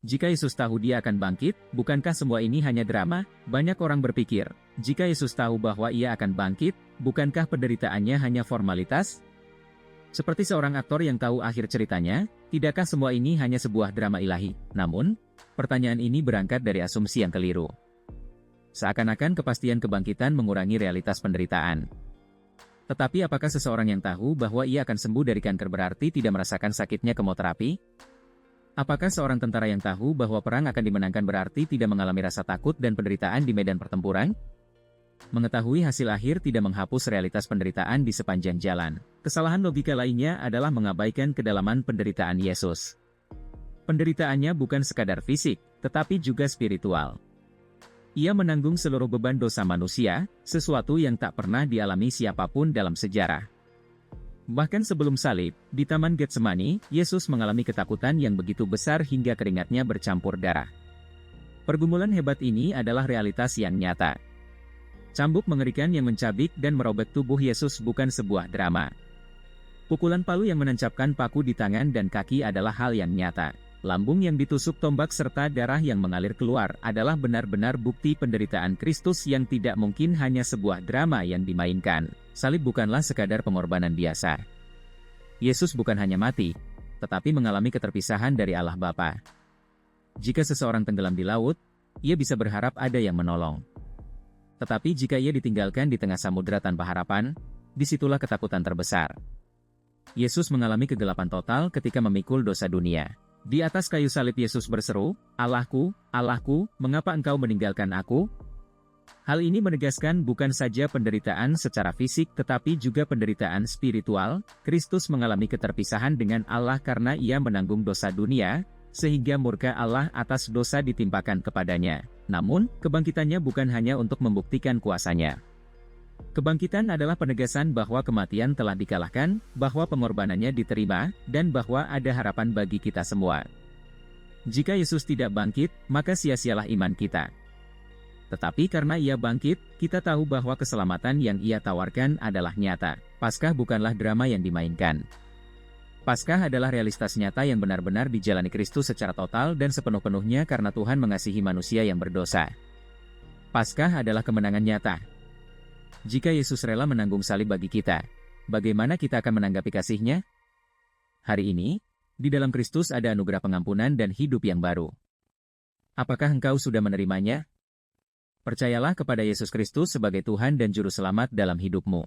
Jika Yesus tahu dia akan bangkit, bukankah semua ini hanya drama? Banyak orang berpikir, jika Yesus tahu bahwa ia akan bangkit, bukankah penderitaannya hanya formalitas? Seperti seorang aktor yang tahu akhir ceritanya, tidakkah semua ini hanya sebuah drama ilahi? Namun, pertanyaan ini berangkat dari asumsi yang keliru. Seakan-akan kepastian kebangkitan mengurangi realitas penderitaan. Tetapi apakah seseorang yang tahu bahwa ia akan sembuh dari kanker berarti tidak merasakan sakitnya kemoterapi? Apakah seorang tentara yang tahu bahwa perang akan dimenangkan berarti tidak mengalami rasa takut dan penderitaan di medan pertempuran? Mengetahui hasil akhir tidak menghapus realitas penderitaan di sepanjang jalan. Kesalahan logika lainnya adalah mengabaikan kedalaman penderitaan Yesus. Penderitaannya bukan sekadar fisik, tetapi juga spiritual. Ia menanggung seluruh beban dosa manusia, sesuatu yang tak pernah dialami siapapun dalam sejarah. Bahkan sebelum salib, di Taman Getsemani, Yesus mengalami ketakutan yang begitu besar hingga keringatnya bercampur darah. Pergumulan hebat ini adalah realitas yang nyata. Cambuk mengerikan yang mencabik dan merobek tubuh Yesus bukan sebuah drama. Pukulan palu yang menancapkan paku di tangan dan kaki adalah hal yang nyata. Lambung yang ditusuk tombak serta darah yang mengalir keluar adalah benar-benar bukti penderitaan Kristus yang tidak mungkin hanya sebuah drama yang dimainkan. Salib bukanlah sekadar pengorbanan biasa. Yesus bukan hanya mati, tetapi mengalami keterpisahan dari Allah Bapa. Jika seseorang tenggelam di laut, ia bisa berharap ada yang menolong. Tetapi jika ia ditinggalkan di tengah samudera tanpa harapan, disitulah ketakutan terbesar. Yesus mengalami kegelapan total ketika memikul dosa dunia. Di atas kayu salib Yesus berseru, "Allahku, Allahku, mengapa engkau meninggalkan aku?" Hal ini menegaskan bukan saja penderitaan secara fisik tetapi juga penderitaan spiritual. Kristus mengalami keterpisahan dengan Allah karena ia menanggung dosa dunia, sehingga murka Allah atas dosa ditimpakan kepadanya. Namun, kebangkitannya bukan hanya untuk membuktikan kuasanya. Kebangkitan adalah penegasan bahwa kematian telah dikalahkan, bahwa pengorbanannya diterima, dan bahwa ada harapan bagi kita semua. Jika Yesus tidak bangkit, maka sia-sialah iman kita. Tetapi karena ia bangkit, kita tahu bahwa keselamatan yang ia tawarkan adalah nyata. Paskah bukanlah drama yang dimainkan. Paskah adalah realitas nyata yang benar-benar dijalani Kristus secara total dan sepenuh-penuhnya karena Tuhan mengasihi manusia yang berdosa. Paskah adalah kemenangan nyata. Jika Yesus rela menanggung salib bagi kita, bagaimana kita akan menanggapi kasih-Nya? Hari ini, di dalam Kristus ada anugerah pengampunan dan hidup yang baru. Apakah engkau sudah menerimanya? Percayalah kepada Yesus Kristus sebagai Tuhan dan Juru Selamat dalam hidupmu.